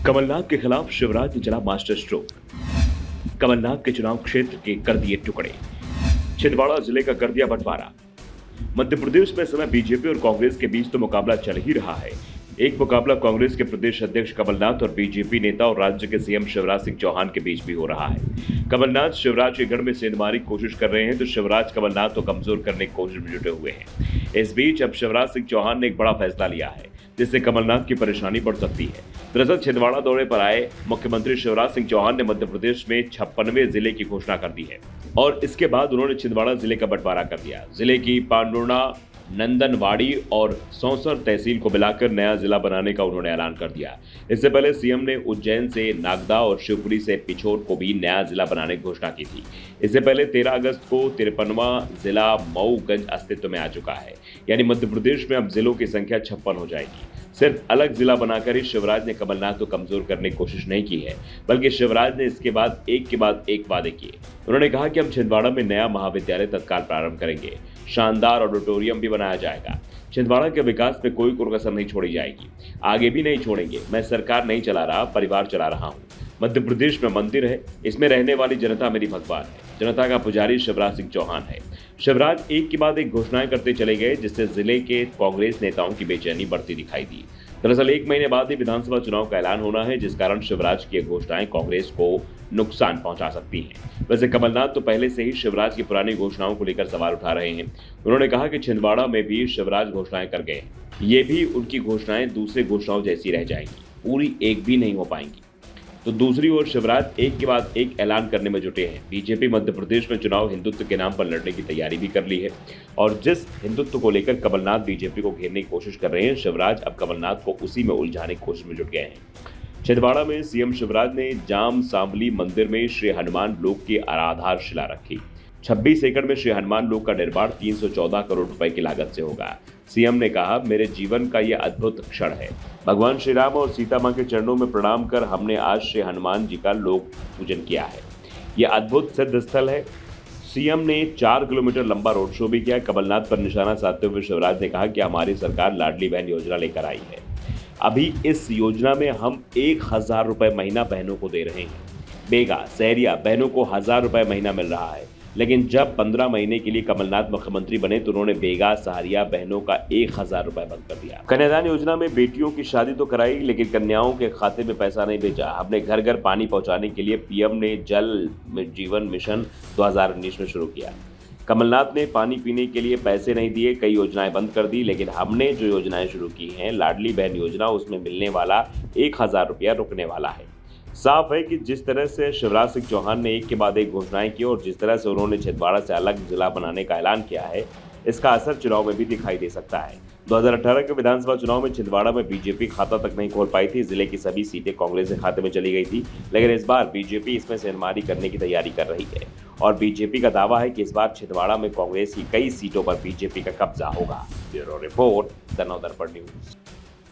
कमलनाथ के खिलाफ शिवराज ने चला मास्टर स्ट्रोक। कमलनाथ के चुनाव क्षेत्र के कर दिए टुकड़े। छिंदवाड़ा जिले का कर दिया बंटवारा। मध्य प्रदेश में इस समय बीजेपी और कांग्रेस के बीच तो मुकाबला चल ही रहा है। एक मुकाबला कांग्रेस के प्रदेश अध्यक्ष कमलनाथ और बीजेपी नेता और राज्य के सीएम शिवराज सिंह चौहान के बीच भी हो रहा है। कमलनाथ शिवराज के गढ़ में सेंधमारी की कोशिश कर रहे हैं तो शिवराज कमलनाथ को कमजोर करने की कोशिश में जुटे हुए हैं। इस बीच अब शिवराज सिंह चौहान ने एक बड़ा फैसला लिया है जिससे कमलनाथ की परेशानी बढ़ सकती है। दरअसल छिंदवाड़ा दौरे पर आए मुख्यमंत्री शिवराज सिंह चौहान ने मध्य प्रदेश में 56वें जिले की घोषणा कर दी है और इसके बाद उन्होंने छिंदवाड़ा जिले का बंटवारा कर दिया। जिले की पांडुर्णा, नंदनवाड़ी और सौंसर तहसील को मिलाकर नया जिला बनाने का उन्होंने ऐलान कर दिया। इससे पहले सीएम ने उज्जैन से नागदा और शिवपुरी से पिछोर को भी नया जिला बनाने की घोषणा की थी। इससे पहले 13 अगस्त को 53वां जिला मऊगंज अस्तित्व में आ चुका है। यानी मध्य प्रदेश में अब जिलों की संख्या 56 हो जाएगी। सिर्फ अलग जिला बनाकर ही शिवराज ने कमलनाथ को कमजोर करने की कोशिश नहीं की है, बल्कि शिवराज ने इसके बाद एक वादे किए। उन्होंने कहा कि हम छिंदवाड़ा में नया महाविद्यालय तत्काल प्रारंभ करेंगे, शानदार ऑडिटोरियम भी बनाया जाएगा। छिंदवाड़ा के विकास में कोई कसर नहीं छोड़ी जाएगी, आगे भी नहीं छोड़ेंगे। मैं सरकार नहीं चला रहा, परिवार चला रहा हूँ। मध्य प्रदेश में मंदिर है, इसमें रहने वाली जनता मेरी भगवान है। जनता का पुजारी शिवराज सिंह चौहान है। शिवराज एक के बाद एक घोषणाएं करते चले गए जिससे जिले के कांग्रेस नेताओं की बेचैनी बढ़ती दिखाई दी। दरअसल 1 महीने बाद ही विधानसभा चुनाव का ऐलान होना है, जिस कारण शिवराज की घोषणाएं कांग्रेस को नुकसान पहुंचा सकती हैं। वैसे कमलनाथ तो पहले से ही शिवराज की पुरानी घोषणाओं को लेकर सवाल उठा रहे हैं। उन्होंने कहा कि छिंदवाड़ा में भी शिवराज घोषणाएं कर गए, ये भी उनकी घोषणाएं दूसरे घोषणाओं जैसी रह जाएंगी, पूरी एक भी नहीं हो पाएंगी। तो दूसरी ओर शिवराज एक के बाद एक ऐलान करने में जुटे हैं। बीजेपी मध्य प्रदेश में चुनाव हिंदुत्व के नाम पर लड़ने की तैयारी भी कर ली है और जिस हिंदुत्व को लेकर कमलनाथ बीजेपी को घेरने की कोशिश कर रहे हैं, शिवराज अब कमलनाथ को उसी में उलझाने की कोशिश में जुट गए हैं। छिंदवाड़ा में सीएम शिवराज ने जाम सांवली मंदिर में श्री हनुमान लोक की आधारशिला रखी। 26 एकड़ में श्री हनुमान लोक का निर्माण 314 करोड़ रुपए की लागत से होगा। सीएम ने कहा, मेरे जीवन का यह अद्भुत क्षण है। भगवान श्री राम और सीता मां के चरणों में प्रणाम कर हमने आज श्री हनुमान जी का लोक पूजन किया है। यह अद्भुत सिद्ध स्थल है। सीएम ने 4 किलोमीटर लंबा रोड शो भी किया। कमलनाथ पर निशाना साधते हुए शिवराज ने कहा कि हमारी सरकार लाडली बहन योजना लेकर आई है। अभी इस योजना में हम 1000 रुपए महीना बहनों को दे रहे हैं। बेगा सहरिया बहनों को 1000 रुपए महीना मिल रहा है, लेकिन जब 15 महीने के लिए कमलनाथ मुख्यमंत्री बने तो उन्होंने बेगा सहारिया बहनों का 1000 रुपए बंद कर दिया। कन्यादान योजना में बेटियों की शादी तो कराई, लेकिन कन्याओं के खाते में पैसा नहीं भेजा। हमने घर घर पानी पहुंचाने के लिए पीएम ने जल जीवन मिशन 2019 में शुरू किया। कमलनाथ ने पानी पीने के लिए पैसे नहीं दिए, कई योजनाएं बंद कर दी, लेकिन हमने जो योजनाएं शुरू की हैं, लाडली बहन योजना, उसमें मिलने वाला 1000 रुपया रुकने वाला है। साफ है कि जिस तरह से शिवराज सिंह चौहान ने एक के बाद एक घोषणाएं की और जिस तरह से उन्होंने छिंदवाड़ा से अलग जिला बनाने का ऐलान किया है, इसका असर चुनाव में भी दिखाई दे सकता है। 2018 के विधानसभा चुनाव में छिंदवाड़ा में बीजेपी खाता तक नहीं खोल पाई थी। जिले की सभी सीटें कांग्रेस के खाते में चली गई थी, लेकिन इस बार बीजेपी इसमें सेंधमारी करने की तैयारी कर रही है और बीजेपी का दावा है कि इस बार छिंदवाड़ा में कांग्रेस की कई सीटों पर बीजेपी का कब्जा होगा। Bureau report, the Navdarpan news.